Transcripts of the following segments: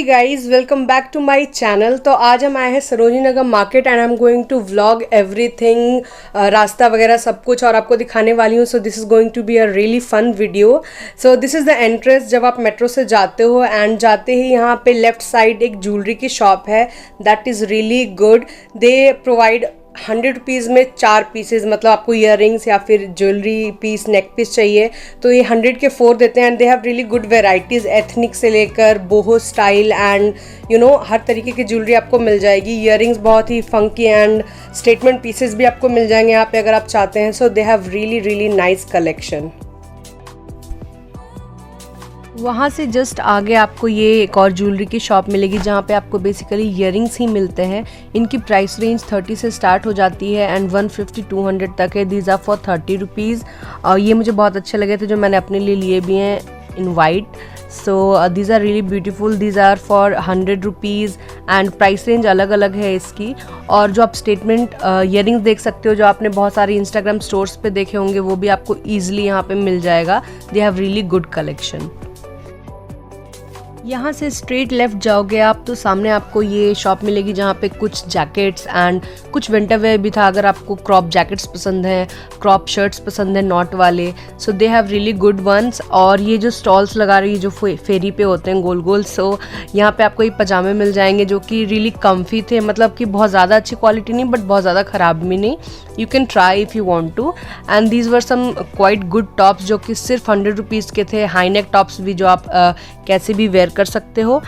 Hey guys, welcome back to my channel. तो आज हम आए हैं Sarojini Nagar market and I am going to vlog everything, रास्ता वगैरह सब कुछ और आपको दिखाने वाली हूँ। So this is going to be a really fun video. So this is the entrance जब आप मेट्रो से जाते हो एंड जाते ही यहाँ पे लेफ्ट साइड एक ज्वेलरी की शॉप है that is really good. They provide 100 rupees में 4 पीसेज, मतलब आपको ईयर रिंग्स या फिर ज्वेलरी पीस, नेक पीस चाहिए तो ये 100 के 4 देते हैं। And they have really good varieties, ethnic से लेकर बोहो स्टाइल एंड हर तरीके की ज्वेलरी आपको मिल जाएगी। ईयर रिंग्स बहुत ही फंकी एंड स्टेटमेंट पीसेज भी आपको मिल जाएंगे यहाँ पे अगर आप चाहते हैं। So they have really nice collection. वहाँ से जस्ट आगे आपको ये एक और ज्वेलरी की शॉप मिलेगी जहाँ पे आपको बेसिकली ईयरिंग्स ही मिलते हैं। इनकी प्राइस रेंज 30 से स्टार्ट हो जाती है एंड 150-200 तक है। These are for 30 rupees. ये मुझे बहुत अच्छे लगे थे जो मैंने अपने लिए लिए भी हैं in white. So these are really beautiful. These are for 100 rupees and price range अलग अलग है इसकी। और जो आप स्टेटमेंट ईयरिंग्स देख सकते हो जो आपने बहुत सारे इंस्टाग्राम स्टोर्स पे देखे होंगे वो भी आपको ईजिली यहाँ पे मिल जाएगा। दे हैव रियली गुड कलेक्शन। यहाँ से स्ट्रेट लेफ्ट जाओगे आप तो सामने आपको ये शॉप मिलेगी जहाँ पे कुछ जैकेट्स एंड कुछ विंटर वेयर भी था। अगर आपको क्रॉप जैकेट्स पसंद हैं, क्रॉप शर्ट्स पसंद हैं नॉट वाले, so they have really good ones. और ये जो स्टॉल्स लगा रही है जो फेरी पे होते हैं गोल गोल, सो यहाँ पे आपको ये पजामे मिल जाएंगे जो कि रियली कम्फी थे, मतलब कि बहुत ज़्यादा अच्छी क्वालिटी नहीं बट बहुत ज़्यादा ख़राब भी नहीं। You can try if you want to. And these were some quite good tops जो कि सिर्फ 100 रुपीज़ के थे। हाई नेक टॉप्स भी जो आप कैसे भी वेयर कर सकते हो।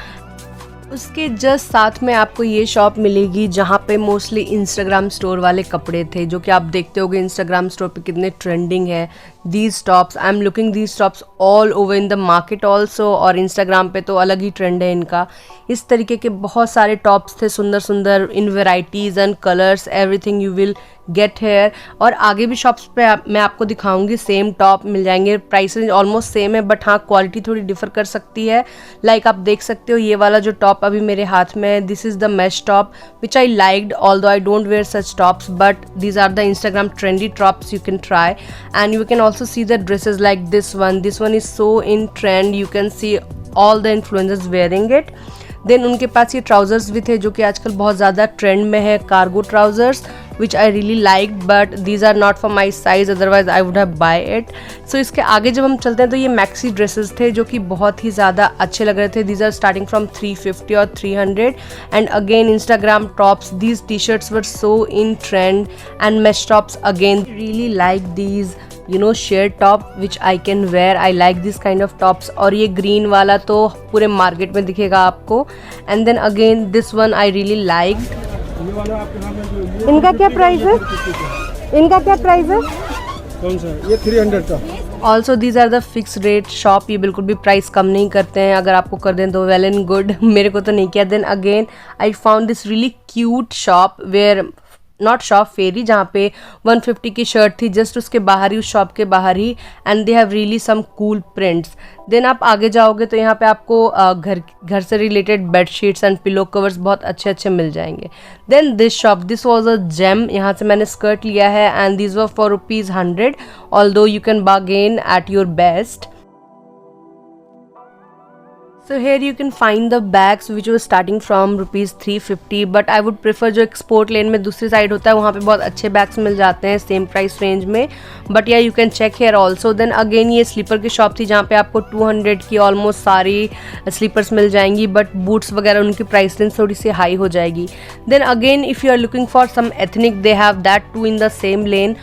उसके जस्ट साथ में आपको ये शॉप मिलेगी जहाँ पे मोस्टली इंस्टाग्राम स्टोर वाले कपड़े थे जो कि आप देखते होगे इंस्टाग्राम स्टोर पे कितने ट्रेंडिंग है। These tops, I am looking these tops all over in the market also, और इंस्टाग्राम पे तो अलग ही ट्रेंड है इनका। इस तरीके के बहुत सारे टॉप्स थे, सुंदर सुंदर, in varieties and colours, everything you will get here. और आगे भी शॉप्स पे मैं आपको दिखाऊंगी, सेम टॉप मिल जाएंगे। प्राइस रेंज ऑलमोस्ट सेम है बट हाँ क्वालिटी थोड़ी डिफर कर सकती है। लाइक आप देख सकते हो ये वाला जो टॉप अभी मेरे हाथ में है, this is the mesh top which I liked, although I don't wear such tops but these are the Instagram trendy tops you can try. And you can also see the dresses like this one is so in trend, you can see all the influencers wearing it. Then उनके पास ये trousers भी थे जो कि आजकल बहुत ज़्यादा ट्रेंड में है, cargo trousers which I really like but these are not for my size, otherwise I would have buy it. So इसके आगे जब हम चलते हैं तो ये मैक्सी ड्रेसेस थे जो कि बहुत ही ज़्यादा अच्छे लग रहे थे। दीज आर स्टार्टिंग फ्रॉम 350 और 300 and again Instagram tops, these T shirts were so in trend and mesh tops again really like these share top which I can wear, I like this kind of tops. और ये green वाला तो पूरे market में दिखेगा आपको। And then again this one I really liked. इनका क्या प्राइस है? इनका क्या प्राइस है? कौन सा? ये 300 का। Also these are the fix rate shop, ये बिल्कुल भी प्राइस कम नहीं करते हैं। अगर आपको कर दें तो वेल एंड गुड, मेरे को तो नहीं किया। Then again I found this really cute shop where, not shop, फेरी, जहाँ पे 150 की शर्ट थी जस्ट उसके बाहर ही, उस शॉप के बाहर ही। And they have really some cool prints. Then आप आगे जाओगे तो यहाँ पे आपको घर से related bedsheets and pillow covers बहुत अच्छे अच्छे मिल जाएंगे। Then this shop, this was a gem, यहाँ से मैंने स्कर्ट लिया है and these were for ₹100, although you can bargain at your best. So here you can find the bags which were starting from ₹350 but I would prefer जो export लेन में दूसरी side होता है वहाँ पे बहुत अच्छे बैग्स मिल जाते हैं सेम प्राइस रेंज में। बट या you can check here also. Then again ये स्लीपर की शॉप थी जहाँ पे आपको 200 की ऑलमोस्ट सारी स्लीपर्स मिल जाएंगी बट बूट्स वगैरह उनकी प्राइस रेंज थोड़ी सी हाई हो जाएगी। Then again if you are looking for some ethnic they have that too in the same lane.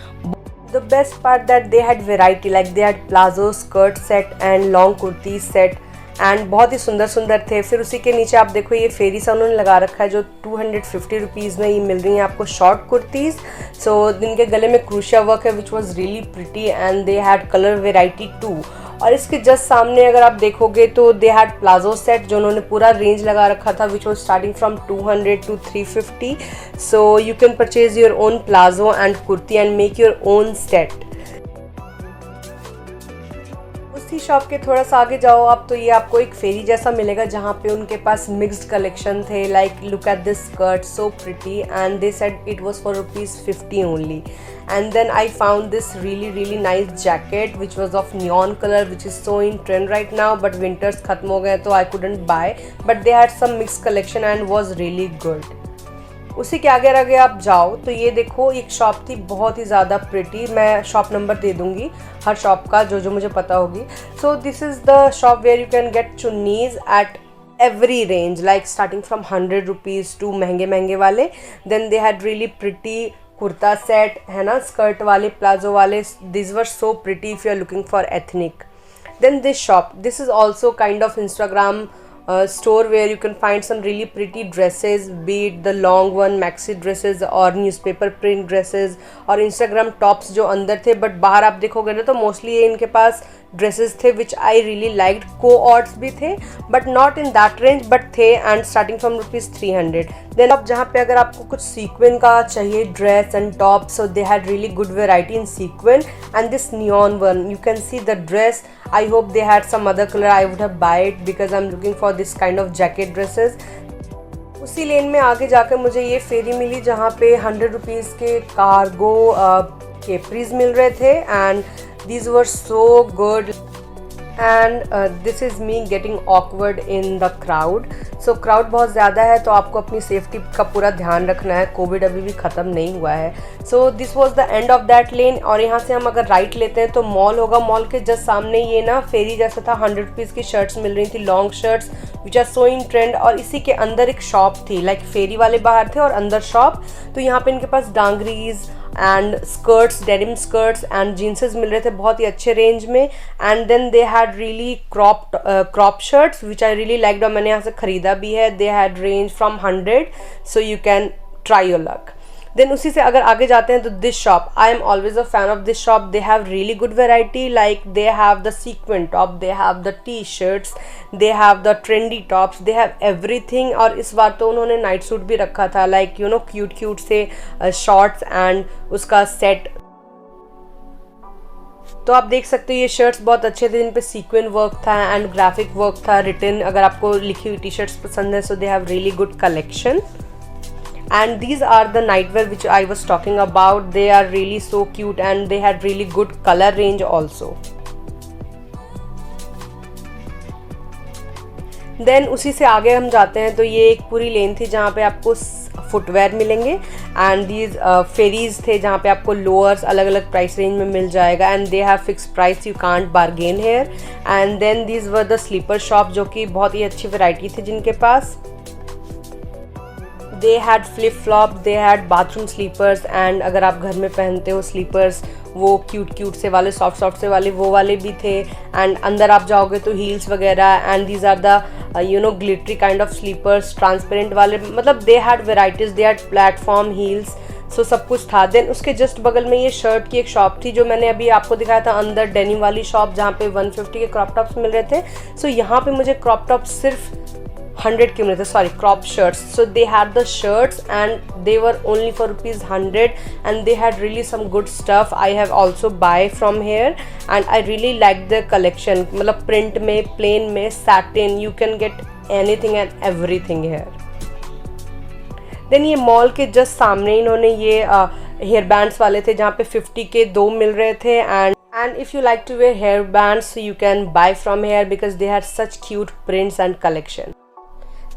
The best part that they had variety, like they had plazo skirt set and long kurti set and बहुत ही सुंदर सुंदर थे। फिर उसी के नीचे आप देखो ये फेरी सा उन्होंने लगा रखा है जो 250 रुपीज़ में ये मिल रही हैं आपको शॉर्ट कुर्तीज़। सो इनके गले में क्रूशिया वर्क है which was really pretty and they had colour variety too. और इसके जस्ट सामने अगर आप देखोगे तो दे हैड प्लाजो सेट जो उन्होंने पूरा रेंज लगा रखा था which was starting from 200 to 350। So you can purchase your own palazzo and kurti and make your own set. उसी शॉप के थोड़ा सा आगे जाओ आप तो ये आपको एक फेरी जैसा मिलेगा जहाँ पे उनके पास मिक्स्ड कलेक्शन थे. Like look at this skirt, so pretty, and they said it was for ₹50 only. And then I found this really nice jacket which was of neon color, which is so in trend right now, but winters खत्म हो गए तो I couldn't buy, but they had some mixed collection and was really good. उसी के आगे आगे आप जाओ तो ये देखो एक शॉप थी बहुत ही ज़्यादा प्रिटी. मैं शॉप नंबर दे दूँगी हर शॉप का जो जो मुझे पता होगी. So this is the shop where you can get chunnis at every range, like starting from ₹100 to महंगे वाले. Then they had really pretty kurta set है ना, स्कर्ट वाले, प्लाजो वाले. These were so pretty if you are looking for ethnic. Then this shop, this is also kind of Instagram store where you can find some really pretty dresses, be it the long one maxi dresses और newspaper print dresses और Instagram tops जो अंदर थे, but बाहर आप देखोगे ना तो मोस्टली ये इनके पास ड्रेसेस थे विच आई रियली लाइक्ड. को-ऑर्ड्स भी थे but not in that range, but थे एंड स्टार्टिंग फ्रॉम ₹300. देन अब जहाँ पे अगर आपको कुछ सीक्वेंट का चाहिए dress and top, so they had really good variety in sequin and this neon one you can see the dress. I hope they had some other color. I would have buy it because I'm looking for this kind of jacket dresses. उसी lane में आगे जाकर मुझे ये फेरी मिली जहाँ पे ₹100 के cargo capris मिल रहे थे and these were so good. And this is me getting awkward in the crowd. So crowd बहुत ज़्यादा है तो आपको अपनी सेफ्टी का पूरा ध्यान रखना है. कोविड अभी भी ख़त्म नहीं हुआ है. So this was the end of that lane. और यहाँ से हम अगर राइट लेते हैं तो मॉल होगा. मॉल के जस्ट सामने ये ना फेरी जैसा था. ₹100 की शर्ट्स मिल रही थी, long shirts which are so in trend. और इसी के अंदर एक शॉप थी, लाइक फेरी वाले बाहर थे और अंदर शॉप. तो यहाँ पे इनके पास dungarees and skirts, denim skirts and jeanses मिल रहे थे बहुत ही अच्छे रेंज में. And then they had really crop shirts which I really liked और मैंने यहाँ से ख़रीदा भी है. They had range from 100, so you can try your luck. देन उसी से अगर आगे जाते हैं तो this shop, I am always a fan of this shop. They have really good variety, like they have the sequin top, they have the T shirts, they have the trendy tops, they have everything. और इस बार तो उन्होंने night suit भी रखा था, like you know cute से shorts and उसका set. तो आप देख सकते हो ये शर्ट्स बहुत अच्छे थे, जिन पे सीक्वेंट वर्क था एंड ग्राफिक वर्क था रिटन. अगर आपको लिखी हुई टी शर्ट्स पसंद है, so they have really good collection. And these are the nightwear which I was talking about. They are really so cute and they had really good color range also. Then उसी से आगे हम जाते हैं तो ये एक पूरी लेन थी जहाँ पे आपको फुटवेयर मिलेंगे एंड दीज फेरीज थे जहाँ पे आपको लोअर्स अलग अलग प्राइस रेंज में मिल जाएगा and they have fix price, you can't bargain here. And then these were the slipper shop जो कि बहुत ही अच्छी वैरायटी थी जिनके पास. They had flip flop, they had bathroom slippers and अगर आप घर में पहनते हो स्लीपर्स वो क्यूट से वाले, सॉफ्ट से वाले, वो वाले भी थे. एंड अंदर आप जाओगे तो हील्स वगैरह and these are the you know glittery kind of slippers, transparent वाले. मतलब they had varieties, they had platform heels, so सब कुछ था. देन उसके जस्ट बगल में ये शर्ट की एक शॉप थी जो मैंने अभी आपको दिखाया था अंदर, डेनिम वाली शॉप जहाँ पे 150 के क्रॉप टॉप्स मिल रहे थे. सो यहाँ पे मुझे क्रॉप टॉप्स सिर्फ 100 के मिले थे, sorry crop shirts. So they had the shirts and they were only for ₹100 and they had really some good stuff. I have also buy from here and I really like the collection. मतलब print में, plain में, satin, you can get anything and everything here. Then ये mall के just सामने इन्होंने ये hair bands वाले थे जहाँ पे 50 के 2 मिल रहे थे. And if you like to wear hair bands, so you can buy from here because they had such cute prints and collection.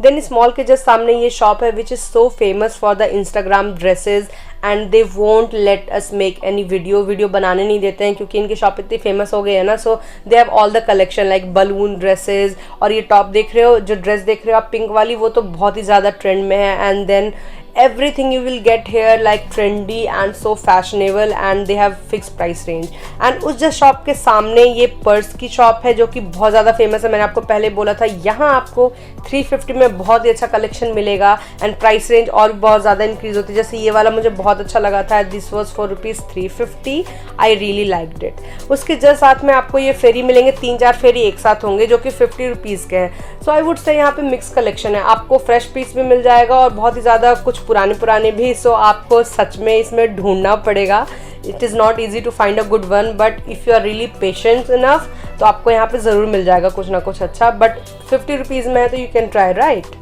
Then इस मॉल के जस्ट सामने ये शॉप है which is so famous for the Instagram dresses and they won't let us make any video बनाने नहीं देते हैं क्योंकि इनकी शॉप इतनी फेमस हो गई है ना. So they have all the collection like balloon dresses. और ये टॉप देख रहे हो, जो ड्रेस देख रहे हो आप पिंक वाली, वो तो बहुत ही ज़्यादा ट्रेंड में है. And then everything you will get here like trendy and so fashionable and they have fixed price range. and उस जस्ट शॉप के सामने ये पर्स की शॉप है जो कि बहुत ज़्यादा फेमस है. मैंने आपको पहले बोला था यहाँ आपको 350 में बहुत ही अच्छा कलेक्शन मिलेगा एंड प्राइस रेंज और बहुत ज़्यादा इंक्रीज होती है. जैसे ये वाला मुझे बहुत अच्छा लगा था, this was for ₹350. I really liked it. उसके जस्ट साथ में आपको ये फेरी मिलेंगे, 3-4 फेरी एक साथ होंगे जो कि ₹50 के हैं. सो आई वुड से यहाँ पे मिक्स कलेक्शन है. आपको फ्रेश पीस भी मिल जाएगा और बहुत ही ज़्यादा कुछ पुराने भी. सो आपको सच में इसमें ढूंढना पड़ेगा it is not easy to find a good one, but if you are really patient enough तो आपको यहाँ पे ज़रूर मिल जाएगा कुछ ना कुछ अच्छा. बट 50 रुपीज़ में है तो यू कैन ट्राई, राइट.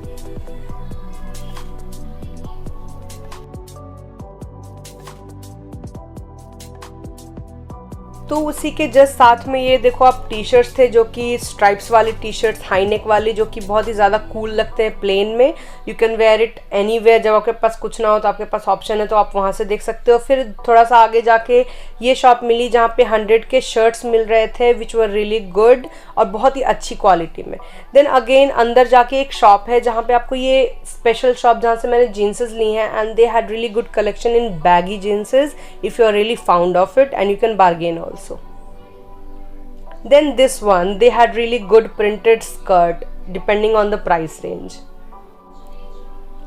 तो उसी के जस्ट साथ में ये देखो आप टी शर्ट्स थे, जो कि स्ट्राइप्स वाले टी शर्ट्स, हाई नेक वाले, जो कि बहुत ही ज़्यादा कूल लगते हैं प्लेन में. You can wear it anywhere. जब आपके पास कुछ ना हो तो आपके पास ऑप्शन है, तो आप वहाँ से देख सकते हो. फिर थोड़ा सा आगे जाके ये शॉप मिली जहाँ पे 100 के शर्ट्स मिल रहे थे विच वर रियली गुड और बहुत ही अच्छी क्वालिटी में. देन अगेन अंदर जाके एक शॉप है जहाँ पे आपको ये स्पेशल शॉप जहाँ से मैंने जीन्सेस ली हैं, and they had really good collection in baggy jeanses if you are really fond of it, and you can bargain also. Then this one, they had really good printed skirt depending on the price range.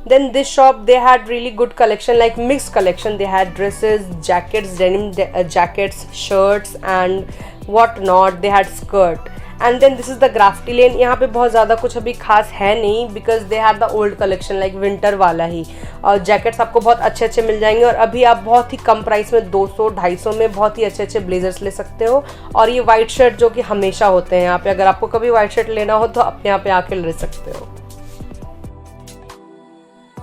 Then this shop, they had really good collection, like mixed collection. They had dresses, jackets, denim jackets, shirts and what not. They had skirt. And then this is the graffiti lane. यहाँ पे बहुत ज़्यादा कुछ अभी खास है नहीं, because they have the old collection like winter वाला ही. और जैकेट्स आपको बहुत अच्छे अच्छे मिल जाएंगे, और अभी आप बहुत ही कम प्राइस में 200-250 में बहुत ही अच्छे अच्छे ब्लेजर्स ले सकते हो. और ये वाइट शर्ट जो कि हमेशा होते हैं यहाँ पे, अगर आपको कभी वाइट शर्ट लेना हो तो अपने यहाँ पे आके ले सकते हो.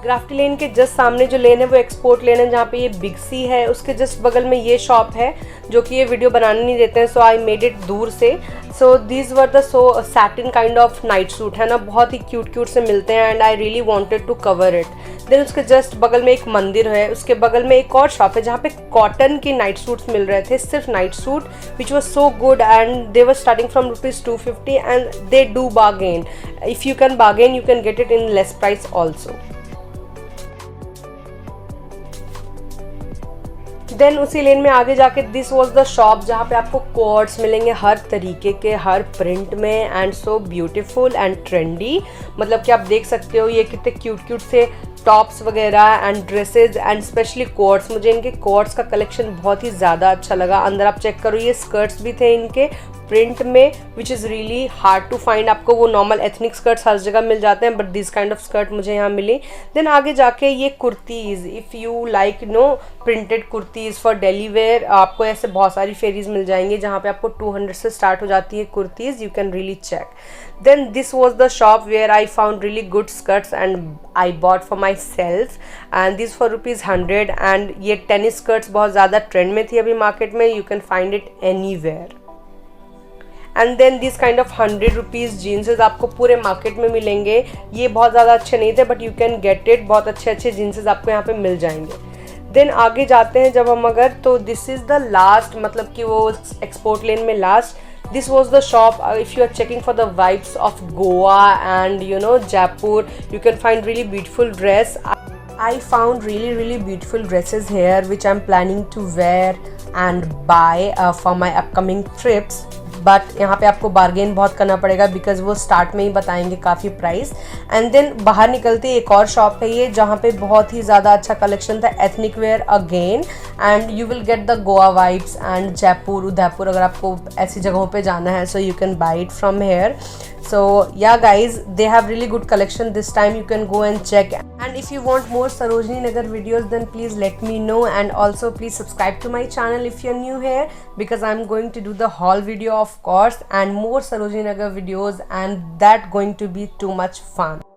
ग्राफ्टी लेन के जस्ट सामने जो लेन है वो एक्सपोर्ट लेन है, जहाँ पे ये बिग सी है. उसके जस्ट बगल में ये शॉप है जो कि ये वीडियो बनाने नहीं देते हैं, सो आई मेड इट दूर से. So these were the satin kind of night suit है ना, बहुत ही क्यूट क्यूट से मिलते हैं, and I really wanted to cover it. Then उसके जस्ट बगल में एक मंदिर है, उसके बगल में एक और शॉप है जहाँ पे कॉटन के नाइट सूट्स मिल रहे थे, सिर्फ night suit, which was so good, and they were starting from ₹250, and they do bargain. If you can bargain you can get it in less price also. Then उसी lane में आगे जाके this was the shop जहाँ पे आपको quotes मिलेंगे हर तरीके के, हर प्रिंट में, and so beautiful and trendy. मतलब कि आप देख सकते हो ये कितने क्यूट क्यूट से टॉप्स वगैरह and dresses and specially quotes. मुझे इनके कोट्स का कलेक्शन बहुत ही ज़्यादा अच्छा लगा. अंदर आप चेक करो, ये स्कर्ट्स भी थे इनके प्रिंट में, which is really hard to find. आपको वो नॉर्मल एथनिक स्कर्ट्स हर जगह मिल जाते हैं, but this kind of skirt मुझे यहाँ मिली. देन आगे जाके ये kurtis, if you like no printed kurtis for daily wear, आपको ऐसे बहुत सारी फेरीज मिल जाएंगी जहाँ पे आपको 200 से स्टार्ट हो जाती है kurtis. You can really check. Then this was the shop where I found really good skirts and I bought for myself, and these for ₹100. and ये टेनिस skirts बहुत ज़्यादा ट्रेंड में थी अभी मार्केट में. You can find it anywhere. And then this kind of 100 rupees jeanses आपको पूरे market में मिलेंगे. ये बहुत ज़्यादा अच्छे नहीं थे, but you can get it. बहुत अच्छे अच्छे जीन्सेज आपको यहाँ पे मिल जाएंगे. देन आगे जाते हैं जब हम अगर, तो दिस इज़ द लास्ट, मतलब कि वो एक्सपोर्ट लेन में last. This was the shop, if you are checking for the vibes of Goa and you know Jaipur, you can find really beautiful dress. I found really beautiful dresses here which I'm planning to wear and buy for my upcoming trips. But यहाँ पे आपको bargain बहुत करना पड़ेगा, because वो start में ही बताएंगे काफ़ी प्राइस. एंड देन बाहर निकलते एक और शॉप है ये, जहाँ पे बहुत ही ज़्यादा अच्छा कलेक्शन था, ethnic wear again, and you will get the Goa vibes and Jaipur, Udaipur, अगर आपको ऐसी जगहों पे जाना है, सो you can buy it from here. So yeah guys, they have really good collection this time. You can go and check, and if you want more Sarojini Nagar videos then please let me know, and also please subscribe to my channel if you're new here, because I'm going to do the haul video of course, and more Sarojini Nagar videos, and that going to be too much fun.